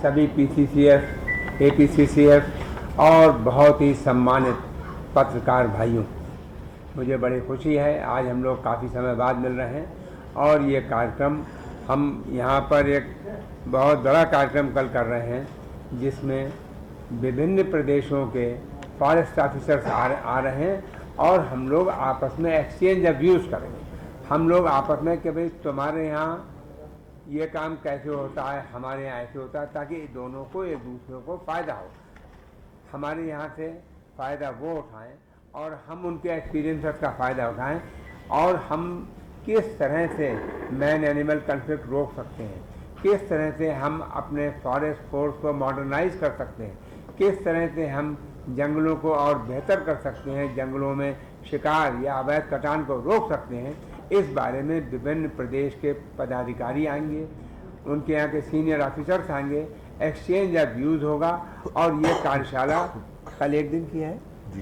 सभी PCCF, APCCF और बहुत ही सम्मानित पत्रकार भाइयों, मुझे बड़ी खुशी है आज हम लोग काफ़ी समय बाद मिल रहे हैं और ये कार्यक्रम हम यहाँ पर एक बहुत बड़ा कार्यक्रम कल कर रहे हैं जिसमें विभिन्न प्रदेशों के फॉरेस्ट ऑफिसर्स आ रहे हैं और हम लोग आपस में एक्सचेंज ऑफ व्यूज़ करेंगे। हम लोग आपस में कि भाई तुम्हारे यहाँ ये काम कैसे होता है, हमारे यहाँ ऐसे होता है, ताकि दोनों को एक दूसरे को फ़ायदा हो। हमारे यहाँ से फ़ायदा वो उठाएं और हम उनके एक्सपीरियंसेस का फ़ायदा उठाएं और हम किस तरह से मैन एनिमल कन्फ्लिक्ट रोक सकते हैं, किस तरह से हम अपने फॉरेस्ट फोर्स को मॉडर्नाइज कर सकते हैं, किस तरह से हम जंगलों को और बेहतर कर सकते हैं, जंगलों में शिकार या अवैध कटान को रोक सकते हैं। इस बारे में विभिन्न प्रदेश के पदाधिकारी आएंगे, उनके यहाँ के सीनियर ऑफिसर्स आएंगे, एक्सचेंज ऑफ व्यूज़ होगा और ये कार्यशाला कल एक दिन की है जी,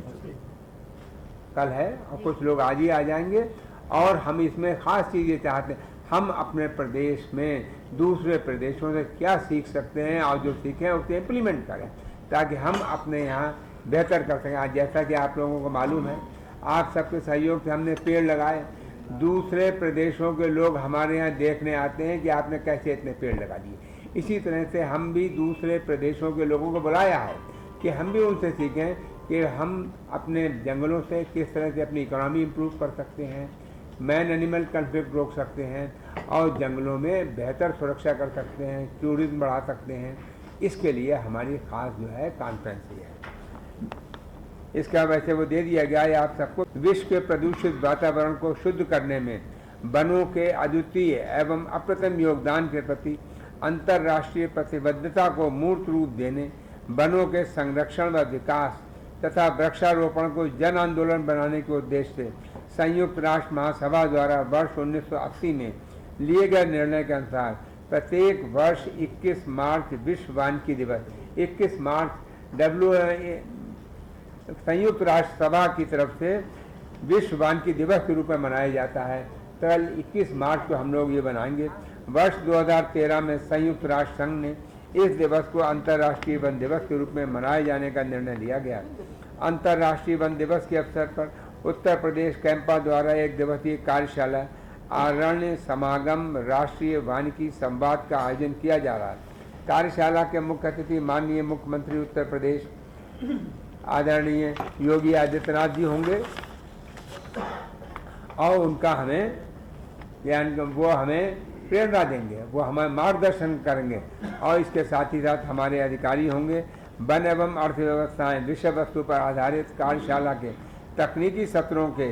कल है और कुछ लोग आज ही आ जाएंगे और हम इसमें ख़ास चीज़ ये चाहते हैं हम अपने प्रदेश में दूसरे प्रदेशों से क्या सीख सकते हैं और जो सीखें उसे इम्प्लीमेंट करें ताकि हम अपने यहाँ बेहतर कर सकें। आज जैसा कि आप लोगों को मालूम है, आप सबके सहयोग से हमने पेड़ लगाए, दूसरे प्रदेशों के लोग हमारे यहाँ देखने आते हैं कि आपने कैसे इतने पेड़ लगा दिए। इसी तरह से हम भी दूसरे प्रदेशों के लोगों को बुलाया है कि हम भी उनसे सीखें कि हम अपने जंगलों से किस तरह से अपनी इकोनॉमी इम्प्रूव कर सकते हैं, मैन एनिमल कन्फ्लिक्ट रोक सकते हैं और जंगलों में बेहतर सुरक्षा कर सकते हैं, टूरिज्म बढ़ा सकते हैं। इसके लिए हमारी ख़ास जो है कॉन्फ्रेंस ही है। इसका वैसे वो दे दिया गया है आप सबको। विश्व के प्रदूषित वातावरण को शुद्ध करने में वनों के अद्वितीय एवं अप्रतिम योगदान के प्रति अंतर्राष्ट्रीय प्रतिबद्धता को मूर्त रूप देने, वनों के संरक्षण व विकास तथा वृक्षारोपण को जन आंदोलन बनाने के उद्देश्य से संयुक्त राष्ट्र महासभा द्वारा वर्ष 1980 में लिए गए निर्णय के अनुसार प्रत्येक वर्ष 21 मार्च विश्व वानिकी दिवस, 21 मार्च संयुक्त राष्ट्र सभा की तरफ से विश्व वानिकी दिवस के रूप में मनाया जाता है। कल 21 मार्च को हम लोग ये बनाएंगे। वर्ष 2013 में संयुक्त राष्ट्र संघ ने इस दिवस को अंतर्राष्ट्रीय वन दिवस के रूप में मनाए जाने का निर्णय लिया गया। अंतर्राष्ट्रीय वन दिवस के अवसर पर उत्तर प्रदेश कैंपा द्वारा एक दिवसीय कार्यशाला अरण्य समागम राष्ट्रीय वानिकी संवाद का आयोजन किया जा रहा है। कार्यशाला के मुख्य अतिथि माननीय मुख्यमंत्री उत्तर प्रदेश आदरणीय योगी आदित्यनाथ जी होंगे और उनका वो हमें प्रेरणा देंगे, वो हमें मार्गदर्शन करेंगे और इसके साथ ही साथ हमारे अधिकारी होंगे। वन एवं अर्थव्यवस्थाएं विषय वस्तु पर आधारित कार्यशाला के तकनीकी सत्रों के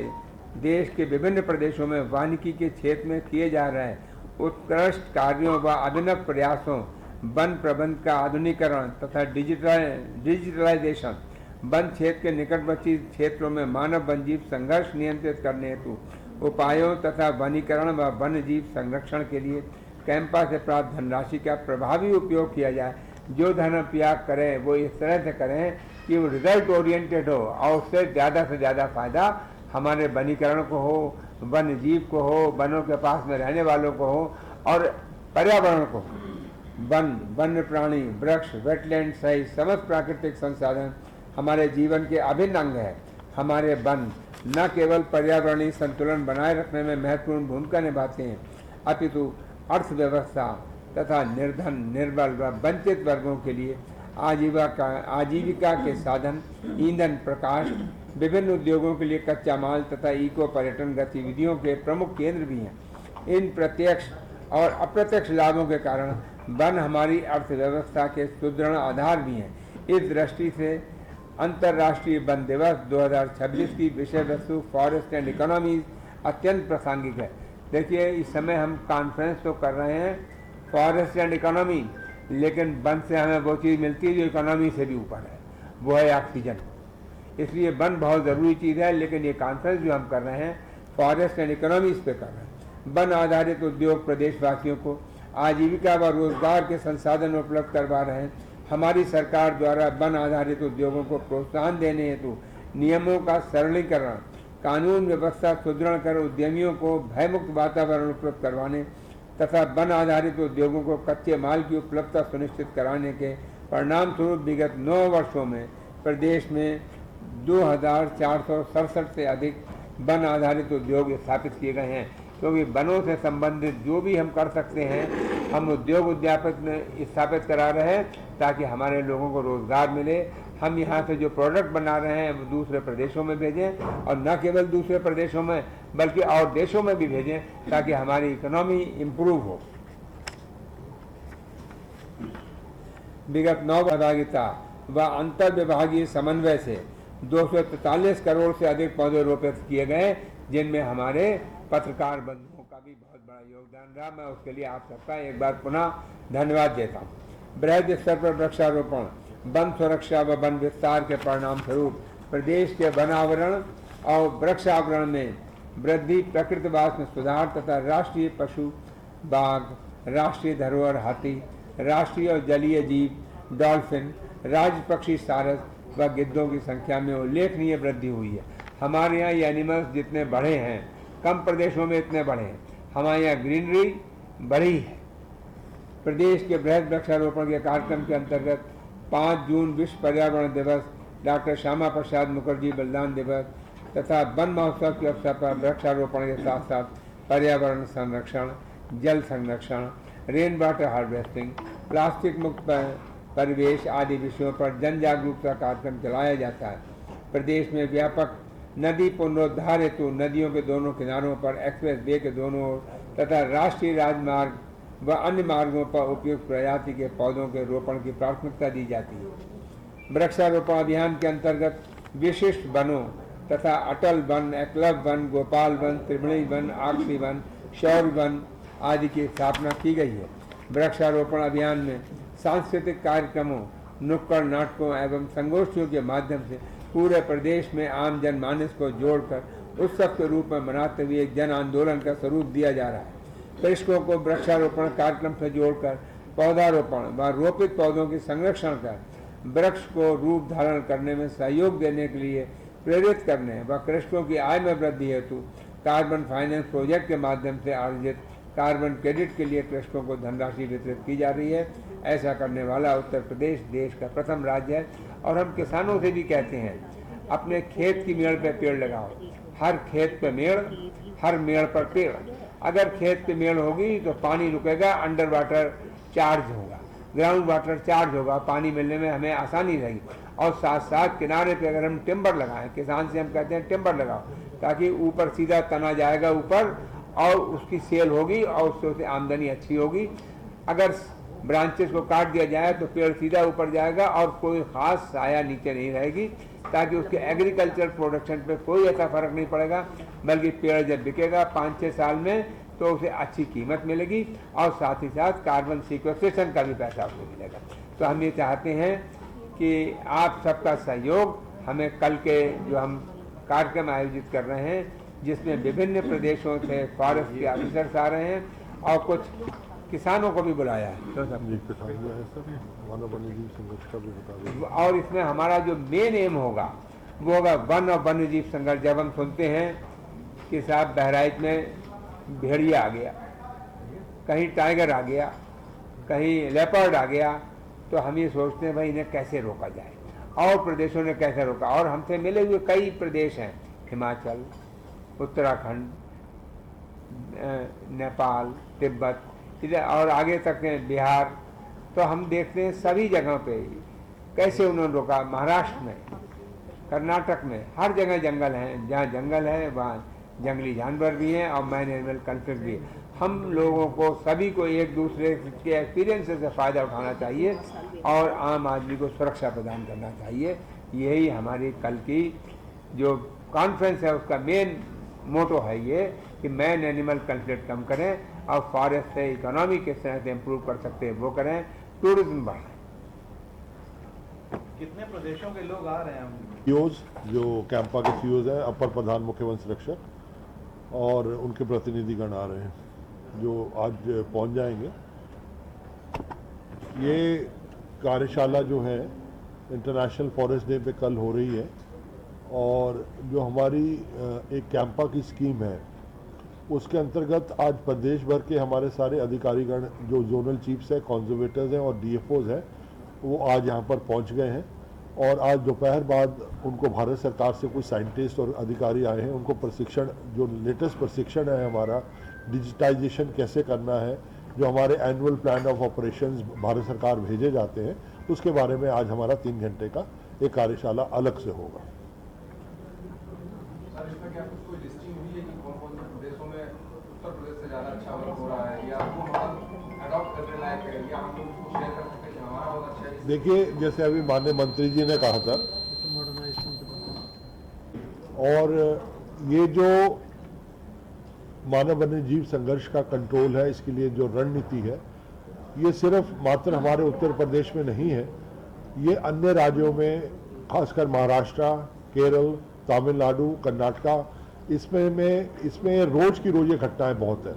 देश के विभिन्न प्रदेशों में वानिकी के क्षेत्र में किए जा रहे उत्कृष्ट कार्यों व अभिनव प्रयासों, वन प्रबंध का आधुनिकीकरण तथा डिजिटलाइजेशन, वन क्षेत्र के निकटवर्ती क्षेत्रों में मानव वन्यजीव संघर्ष नियंत्रित करने हेतु उपायों तथा वनीकरण व वन्य जीव संरक्षण के लिए कैंपा से प्राप्त धनराशि का प्रभावी उपयोग किया जाए। जो धन उपयोग करें वो इस तरह से करें कि वो रिजल्ट ओरिएंटेड हो और उससे ज़्यादा से ज़्यादा फायदा हमारे वनीकरण को हो, वन्य जीव को हो, वनों के पास में रहने वालों को हो और पर्यावरण को। वन, वन्य प्राणी, वृक्ष, वेटलैंड सहित समस्त प्राकृतिक संसाधन हमारे जीवन के अभिन्न अंग है। हमारे वन न केवल पर्यावरणीय संतुलन बनाए रखने में महत्वपूर्ण भूमिका निभाते हैं अपितु अर्थव्यवस्था तथा निर्धन, निर्बल व वंचित वर्गों के लिए आजीविका के साधन, ईंधन, प्रकाश, विभिन्न उद्योगों के लिए कच्चा माल तथा इको पर्यटन गतिविधियों के प्रमुख केंद्र भी हैं। इन प्रत्यक्ष और अप्रत्यक्ष लाभों के कारण वन हमारी अर्थव्यवस्था के सुदृढ़ आधार भी हैं। इस दृष्टि से अंतर्राष्ट्रीय वन दिवस 2026 की विषय वस्तु फॉरेस्ट एंड इकोनॉमी अत्यंत प्रासंगिक है। देखिए, इस समय हम कॉन्फ्रेंस तो कर रहे हैं फॉरेस्ट एंड इकोनॉमी, लेकिन वन से हमें वो चीज़ मिलती है जो इकोनॉमी से भी ऊपर है, वो है ऑक्सीजन। इसलिए वन बहुत ज़रूरी चीज़ है, लेकिन ये कॉन्फ्रेंस जो हम कर रहे हैं फॉरेस्ट एंड इकोनॉमी इस पर कर रहे हैं। वन आधारित उद्योग प्रदेशवासियों को आजीविका व रोजगार के संसाधन उपलब्ध करवा रहे हैं। हमारी सरकार द्वारा वन आधारित उद्योगों को प्रोत्साहन देने हेतु नियमों का सरलीकरण, कानून व्यवस्था सुदृढ़ कर उद्यमियों को भयमुक्त वातावरण उपलब्ध करवाने, तथा वन आधारित उद्योगों को कच्चे माल की उपलब्धता सुनिश्चित कराने के परिणाम स्वरूप विगत 9 वर्षों में प्रदेश में 2467 से अधिक वन आधारित उद्योग स्थापित किए गए हैं। क्योंकि वनों से संबंधित जो भी हम कर सकते हैं हम उद्योग उद्यापित में स्थापित करा रहे हैं ताकि हमारे लोगों को रोजगार मिले। हम यहाँ से जो प्रोडक्ट बना रहे हैं वो दूसरे प्रदेशों में भेजें और न केवल दूसरे प्रदेशों में बल्कि और देशों में भी भेजें ताकि हमारी इकोनॉमी इम्प्रूव हो। विगत 9 सहभागिता व अंतर विभागीय समन्वय से 243 करोड़ से अधिक पौधे रोपित किए गए, जिनमें हमारे पत्रकार बंधुओं का भी बहुत बड़ा योगदान रहा। मैं उसके लिए आप सबका एक बार पुनः धन्यवाद देता हूँ। बृहद स्तर पर वृक्षारोपण, वन सुरक्षा व वन विस्तार के परिणाम स्वरूप प्रदेश के वनावरण और वृक्षावरण में वृद्धि, प्रकृतिवास में सुधार तथा राष्ट्रीय पशु बाघ, राष्ट्रीय धरोहर हाथी, राष्ट्रीय और जलीय जीव डॉल्फिन, राज्य पक्षी सारस व गिद्धों की संख्या में उल्लेखनीय वृद्धि हुई है। हमारे यहाँ ये एनिमल्स जितने बढ़े हैं, कम प्रदेशों में इतने बढ़े हैं। हमारे यहाँ ग्रीनरी बढ़ी है। प्रदेश के बृहद वृक्षारोपण के कार्यक्रम के अंतर्गत 5 जून विश्व पर्यावरण दिवस, डॉक्टर श्यामा प्रसाद मुखर्जी बलिदान दिवस तथा वन महोत्सव के अवसर पर वृक्षारोपण के साथ साथ पर्यावरण संरक्षण, जल संरक्षण, रेन वाटर हार्वेस्टिंग, प्लास्टिक मुक्त परिवेश आदि विषयों पर जन जागरूकता कार्यक्रम चलाया जाता है। प्रदेश में व्यापक नदी पुनरुद्धार हेतु नदियों के दोनों किनारों पर एक्सप्रेस वे के दोनों ओर तथा राष्ट्रीय राजमार्ग व अन्य मार्गों पर उपयुक्त प्रजाति के पौधों के रोपण की प्राथमिकता दी जाती है। वृक्षारोपण अभियान के अंतर्गत विशिष्ट वनों तथा अटल वन, एकलव्य वन, गोपाल वन, त्रिवेणी वन, आक्सी वन, शौर्य वन आदि की स्थापना की गई है। वृक्षारोपण अभियान में सांस्कृतिक कार्यक्रमों, नुक्कड़ नाटकों एवं संगोष्ठियों के माध्यम से पूरे प्रदेश में आम जनमानस को जोड़कर उत्सव के रूप में मनाते हुए एक जन आंदोलन का स्वरूप दिया जा रहा है। कृषकों को वृक्षारोपण कार्यक्रम से जोड़कर पौधारोपण व रोपित पौधों की संरक्षण कर वृक्ष को रूप धारण करने में सहयोग देने के लिए प्रेरित करने व कृषकों की आय में वृद्धि हेतु कार्बन फाइनेंस प्रोजेक्ट के माध्यम से आयोजित कार्बन क्रेडिट के लिए कृषकों को धनराशि वितरित की जा रही है। ऐसा करने वाला उत्तर प्रदेश देश का प्रथम राज्य है। और हम किसानों से भी कहते हैं, अपने खेत की मेड़ पे पेड़ लगाओ। हर खेत पे मेड़, हर मेड़ पर पेड़। अगर खेत पे मेड़ होगी तो पानी रुकेगा, अंडर वाटर चार्ज होगा, ग्राउंड वाटर चार्ज होगा, पानी मिलने में हमें आसानी रहेगी। और साथ साथ किनारे पे अगर हम टिम्बर लगाएं, किसान से हम कहते हैं टिम्बर लगाओ, ताकि ऊपर सीधा तना जाएगा ऊपर और उसकी सेल होगी और उससे आमदनी अच्छी होगी। अगर ब्रांचेस को काट दिया जाए तो पेड़ सीधा ऊपर जाएगा और कोई ख़ास साया नीचे नहीं रहेगी, ताकि उसके एग्रीकल्चर प्रोडक्शन पे कोई ऐसा फर्क नहीं पड़ेगा। बल्कि पेड़ जब बिकेगा 5-6 साल में तो उसे अच्छी कीमत मिलेगी और साथ ही साथ कार्बन सीक्वेस्ट्रेशन का भी पैसा उसको मिलेगा। तो हम ये चाहते हैं कि आप सबका सहयोग, हमें कल के जो हम कार्यक्रम आयोजित कर रहे हैं जिसमें विभिन्न प्रदेशों से फॉरेस्ट के ऑफिसर्स आ रहे हैं और कुछ किसानों को भी बुलाया है। तो और इसमें हमारा जो मेन एम होगा वो होगा वन और वन्य जीव संघर्ष। जब हम सुनते हैं कि साहब बहराइच में भेड़िया आ गया, कहीं टाइगर आ गया, कहीं लेपर्ड आ गया, तो हम ये सोचते हैं भाई इन्हें कैसे रोका जाए और प्रदेशों ने कैसे रोका। और हमसे मिले हुए कई प्रदेश हैं, हिमाचल, उत्तराखंड, नेपाल, तिब्बत, इधर और आगे तक बिहार। तो हम देखते हैं सभी जगहों पे कैसे उन्होंने रोका। महाराष्ट्र में, कर्नाटक में, हर जगह जंगल हैं। जहाँ जंगल है वहाँ जंगली जानवर भी हैं और मैन एनिमल कॉन्फ्लिक्ट भी है। हम लोगों को सभी को एक दूसरे के एक्सपीरियंस से फ़ायदा उठाना चाहिए और आम आदमी को सुरक्षा प्रदान करना चाहिए। यही हमारी कल की जो कॉन्फ्रेंस है उसका मेन मोटो है ये कि मैन एनिमल कॉन्फ्लिक्ट कम करें और फॉरेस्ट से इकोनॉमी किस तरह से इम्प्रूव कर सकते हैं वो करें, टूरिज्म बढ़ाएं। कितने प्रदेशों के लोग आ रहे हैं? सीओज जो कैंपा के सीओज हैं, अपर प्रधान मुख्य वन संरक्षक और उनके प्रतिनिधिगण आ रहे हैं जो आज पहुंच जाएंगे। ये कार्यशाला जो है इंटरनेशनल फॉरेस्ट डे पे कल हो रही है और जो हमारी एक कैंपा की स्कीम है उसके अंतर्गत आज प्रदेश भर के हमारे सारे अधिकारीगण जो जोनल चीफ्स हैं, कॉन्जर्वेटर्स हैं और डीएफओज हैं, वो आज यहाँ पर पहुँच गए हैं और आज दोपहर बाद उनको भारत सरकार से कुछ साइंटिस्ट और अधिकारी आए हैं। उनको प्रशिक्षण, जो लेटेस्ट प्रशिक्षण है हमारा डिजिटाइजेशन कैसे करना है, जो हमारे annual plan of operations Bharat सरकार भेजे जाते हैं, उसके बारे में आज हमारा 3 घंटे का एक कार्यशाला अलग से होगा। सर, इसमें क्या कुछ कोई लिस्टिंग हुई है कि कौन-कौन से प्रदेशों में उत्तर प्रदेश से ज़्यादा अच्छा वर्क हो रहा है, या वो मॉडल अडॉप्ट करने लायक है, या हम लोग उसको शेयर कर सकते हैं कि हमारा बहुत अच्छा है? देखिए, जैसे अभी माननीय मंत्री जी ने कहा था, और ये जो मानव वन्य जीव संघर्ष का कंट्रोल है, इसके लिए जो रणनीति है, ये सिर्फ मात्र हमारे उत्तर प्रदेश में नहीं है, ये अन्य राज्यों में, खासकर महाराष्ट्र, केरल, तमिलनाडु, कर्नाटका, इसमें रोज की रोज ये घटनाएं बहुत हैं।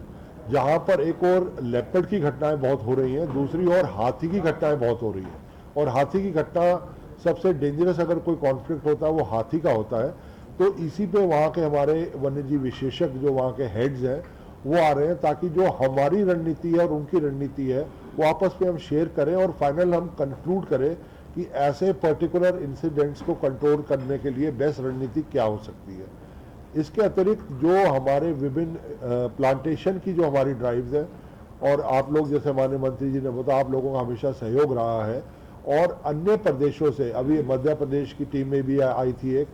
जहाँ पर एक और लेपर्ड की घटनाएं बहुत हो रही हैं, दूसरी ओर हाथी की घटनाएं बहुत हो रही हैं। और हाथी की घटना सबसे डेंजरस, अगर कोई कॉन्फ्लिक्ट होता है वो हाथी का होता है। तो इसी पे वहाँ के हमारे वन्यजीव विशेषज्ञ, जो वहाँ के हेड्स हैं, वो आ रहे हैं ताकि जो हमारी रणनीति है और उनकी रणनीति है वो आपस में हम शेयर करें और फाइनल हम कंक्लूड करें कि ऐसे पर्टिकुलर इंसिडेंट्स को कंट्रोल करने के लिए बेस्ट रणनीति क्या हो सकती है। इसके अतिरिक्त जो हमारे विभिन्न प्लांटेशन की जो हमारी ड्राइव्स हैं, और आप लोग, जैसे हमारे मंत्री जी ने बताया, आप लोगों का हमेशा सहयोग रहा है, और अन्य प्रदेशों से अभी मध्य प्रदेश की टीम में भी आई थी एक,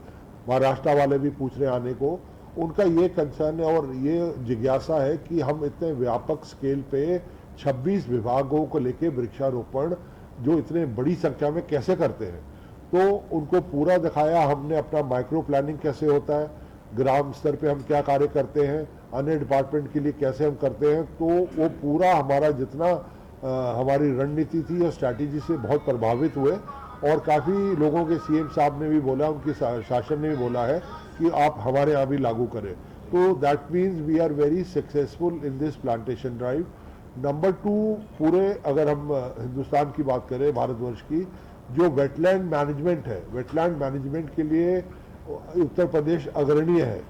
महाराष्ट्र वाले भी पूछ रहे आने को। उनका ये कंसर्न है और ये जिज्ञासा है कि हम इतने व्यापक स्केल पे 26 विभागों को लेके वृक्षारोपण जो इतने बड़ी संख्या में कैसे करते हैं। तो उनको पूरा दिखाया हमने, अपना माइक्रो प्लानिंग कैसे होता है, ग्राम स्तर पे हम क्या कार्य करते हैं, अन्य डिपार्टमेंट के लिए कैसे हम करते हैं। तो वो पूरा हमारा जितना हमारी रणनीति थी और स्ट्रैटेजी से बहुत प्रभावित हुए, और काफ़ी लोगों के सीएम साहब ने भी बोला, उनके शासन ने भी बोला है कि आप हमारे यहाँ भी लागू करें। तो that means we are very successful in this plantation drive. Number 2, पूरे अगर हम हिंदुस्तान की बात करें, भारतवर्ष की, जो वेटलैंड मैनेजमेंट है, वेटलैंड मैनेजमेंट के लिए उत्तर प्रदेश अग्रणीय है।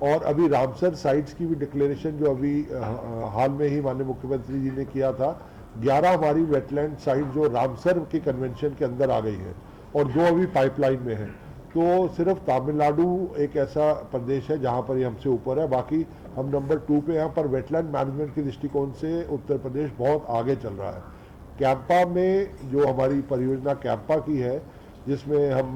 और अभी रामसर साइट्स की भी डिक्लेरेशन जो अभी हाल में ही माननीय मुख्यमंत्री जी ने किया था, 11 हमारी वेटलैंड साइट जो रामसर के कन्वेंशन के अंदर आ गई है, और 2 अभी पाइपलाइन में है। तो सिर्फ तमिलनाडु एक ऐसा प्रदेश है जहाँ पर ये हमसे ऊपर है, बाकी हम नंबर 2 पे। यहाँ पर वेटलैंड मैनेजमेंट के दृष्टिकोण से उत्तर प्रदेश बहुत आगे चल रहा है। कैंपा में जो हमारी परियोजना कैंपा की है, जिसमें हम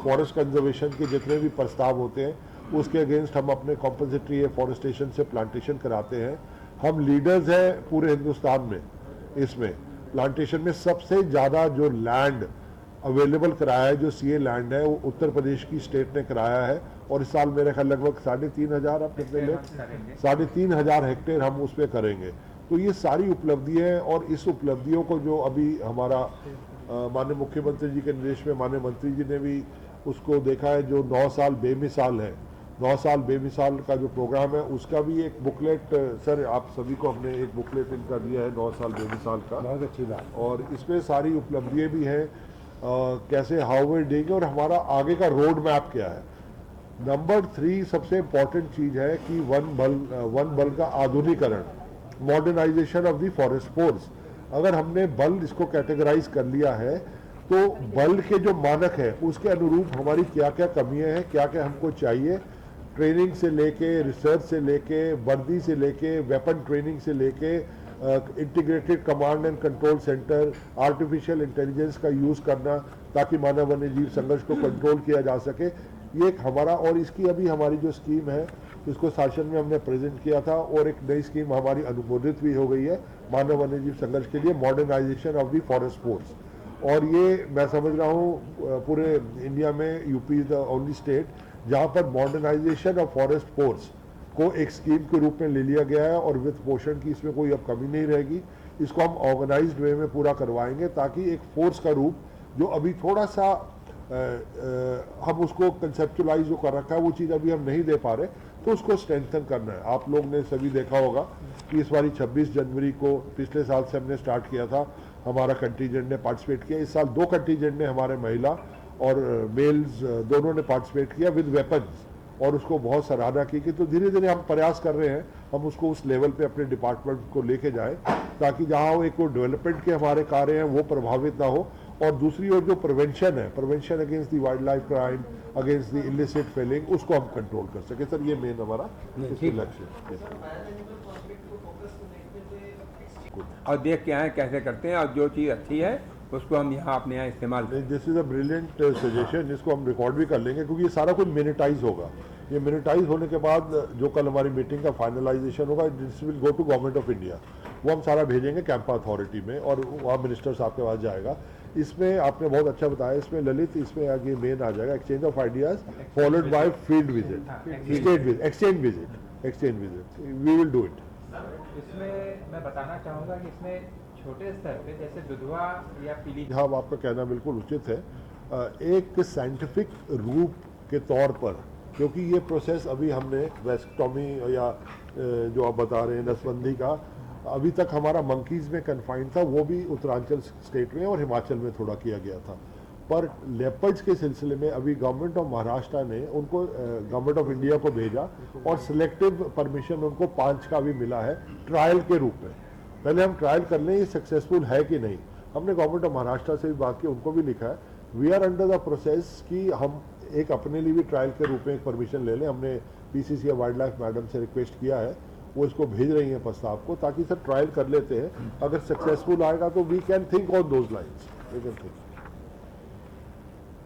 फॉरेस्ट कंजर्वेशन के जितने भी प्रस्ताव होते हैं उसके अगेंस्ट हम अपने कॉम्पनसेटरी एफॉरेस्टेशन से प्लांटेशन कराते हैं। हम लीडर्स हैं पूरे हिंदुस्तान में। इसमें प्लांटेशन में सबसे ज़्यादा जो लैंड अवेलेबल कराया है, जो सीए लैंड है, वो उत्तर प्रदेश की स्टेट ने कराया है। और इस साल मेरे ख्याल लगभग 3,500 आप कितने ले 3,500 हेक्टेयर हम उस पर करेंगे। तो ये सारी उपलब्धियाँ हैं, और इस उपलब्धियों को जो अभी हमारा माननीय मुख्यमंत्री जी के निर्देश में माननीय मंत्री जी ने भी उसको देखा है, जो 9 साल बेमिसाल है, 9 साल बेमिसाल का जो प्रोग्राम है, उसका भी एक बुकलेट, सर आप सभी को हमने एक बुकलेट इनका दिया है 9 साल बेमिसाल का। बहुत अच्छी बात। और इसमें सारी उपलब्धियाँ भी हैं, कैसे हाउ वे देंगे और हमारा आगे का रोड मैप क्या है। नंबर 3 सबसे इम्पॉर्टेंट चीज़ है कि वन बल का आधुनिकरण, modernisation of the forest force. अगर हमने बल इसको कैटेगराइज कर लिया है, तो बल के जो मानक है उसके अनुरूप हमारी क्या क्या कमियां हैं, क्या क्या हमको चाहिए, ट्रेनिंग से लेके, रिसर्च से लेके, वर्दी से लेके, वेपन ट्रेनिंग से लेके, integrated command and control centre, artificial intelligence का यूज़ करना ताकि मानव वन्य जीव संघर्ष को कंट्रोल किया जा सके। ये एक हमारा, और इसकी अभी हमारी जो स्कीम है इसको शासन में हमने प्रेजेंट किया था, और एक नई स्कीम हमारी अनुमोदित भी हो गई है मानव वन्य जीव संघर्ष के लिए, modernisation of the forest force. और ये मैं समझ रहा हूँ पूरे इंडिया में UP is the only state जहाँ पर मॉडर्नाइजेशन ऑफ फॉरेस्ट फोर्स को एक स्कीम के रूप में ले लिया गया है, और वित्त पोषण की इसमें कोई अब कमी नहीं रहेगी। इसको हम ऑर्गेनाइज्ड वे में पूरा करवाएंगे ताकि एक फोर्स का रूप जो अभी थोड़ा सा हम उसको कंसेप्चुलाइज जो कर रखा है वो चीज़ अभी हम नहीं दे पा रहे, तो उसको स्ट्रेंथन करना है। आप लोग ने सभी देखा होगा कि इस बारी 26 जनवरी को पिछले साल से हमने स्टार्ट किया था, हमारा कंटीजेंट ने पार्टिसिपेट किया। इस साल 2 कंटीजेंट ने, हमारे महिला और मेल्स दोनों ने पार्टिसिपेट किया विद वेपन्स, और उसको बहुत सराहना की कि तो धीरे धीरे हम प्रयास कर रहे हैं हम उसको उस लेवल पे अपने डिपार्टमेंट को लेके जाएं ताकि जहां वो एक डेवलपमेंट के हमारे कार्य हैं वो प्रभावित ना हो और दूसरी ओर जो प्रिवेंशन है, prevention against the wildlife crime, against the illicit felling, उसको हम कंट्रोल कर सके। सर ये मेन हमारा लक्ष्य और देख के आए कैसे करते हैं और जो चीज़ अच्छी है उसको हम यहाँ अपने यहाँ इस्तेमाल करें। This is a brilliant suggestion, जिसको हम रिकॉर्ड भी कर लेंगे क्योंकि ये सारा कुछ मिनिटाइज होगा। ये मिनिटाइज होने के बाद जो कल हमारी मीटिंग का फाइनलाइजेशन होगा, this will go to government of India, वो हम सारा भेजेंगे कैंपा अथॉरिटी में और वहाँ मिनिस्टर साहब के पास जाएगा। इसमें आपने बहुत अच्छा बताया, इसमें ललित, इसमें आगे मेन आ जाएगा exchange of ideas followed by field visit, state visit, exchange visit, we will do it. इसमें मैं बताना चाहूँगा कि इसमें छोटे स्तर पे जैसे दुधवा या पीली, हाँ आपका कहना बिल्कुल उचित है। एक साइंटिफिक रूप के तौर पर, क्योंकि ये प्रोसेस अभी हमने वेस्टोमी या जो आप बता रहे हैं नसबंदी का, अभी तक हमारा मंकीज़ में कन्फाइंड था, वो भी उत्तरांचल स्टेट में और हिमाचल में थोड़ा किया गया था। पर लेपर्ड्स के सिलसिले में अभी गवर्नमेंट ऑफ महाराष्ट्र ने उनको गवर्नमेंट ऑफ इंडिया को भेजा और सिलेक्टिव परमिशन उनको 5 का भी मिला है ट्रायल के रूप में। पहले हम ट्रायल कर लें ये सक्सेसफुल है कि नहीं। हमने गवर्नमेंट ऑफ महाराष्ट्र से भी बात की, उनको भी लिखा है we are under the process कि हम एक अपने लिए भी ट्रायल के रूप में एक परमिशन ले लें। हमने पीसीसी या वाइल्ड लाइफ मैडम से रिक्वेस्ट किया है, वो इसको भेज रही हैं प्रस्ताव को, ताकि सर ट्रायल कर लेते हैं। अगर सक्सेसफुल आएगा तो we can think on those lines, we can think.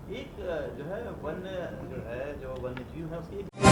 एक जो है वन्य जीव है उसकी